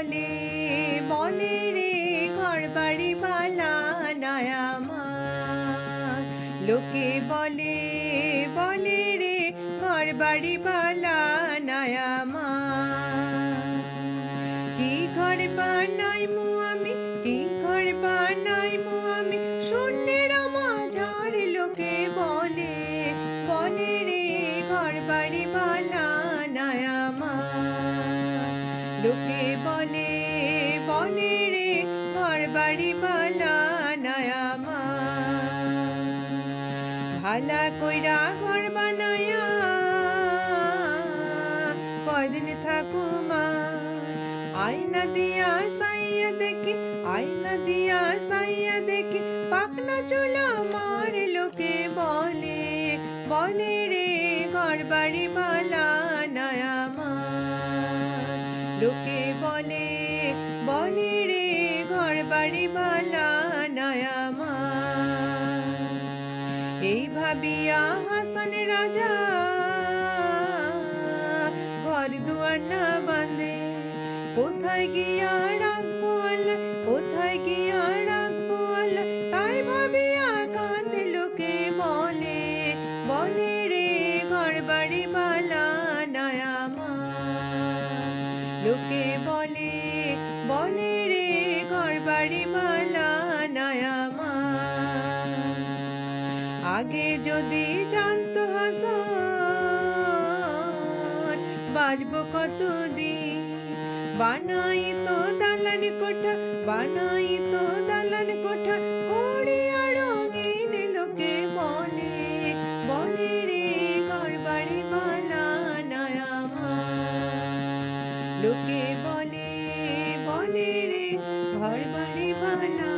বলে বলে রে ঘর বাড়ি বালা নাই আমার। লোকে বলে বলে রে ঘর বাড়ি বালা নাই আমার। কি ঘর বানাইমু আমি, কি ঘর বানাইমু আমি, শূন্যের মাঝার লোকে বলে বলে রে ঘর বাড়ি বালা নাই আমার। লোকে বলে বলে রে ঘর বাড়ি বালা নাই আমার। ভালা কইরা ঘর বানায়া কয়দিন থাকুমা, আয়না দিয়া সাইয়া দেখি, আয়না দিয়া সাইয়া দেখি, পাকনা চুল আমার। লোকে বলে বলে রে ঘর বাড়ি বালা নাই আমার। লোকে বলে বলে রে ঘর বাড়ি বালা নাই আমার। এই ভাবিয়া হাসন রাজা ঘর দুয়ার না বাঁধে, কোথায় গিয়া রাখবো আল্লাহ, কোথায় গিয়া রাখবো আল্লাহ, তাই ভাবিয়া কাঁদে। লোকে বলে বলে রে ঘর বাড়ি বালা নাই আমার। লোকে বলে বলে রে ঘর বাড়ি বালা নাই আমার। আগে যদি জানতো হাসন বাঁচবো কতদিন, বানাই তো দালান কোঠা, বানাই তো দালান কোঠা, করিয়া রঙিন। লোকে বলে বলে রে ঘর বাড়ি বালা নাই আমার। লোকে বলে বলে রে ঘর বাড়ি বালা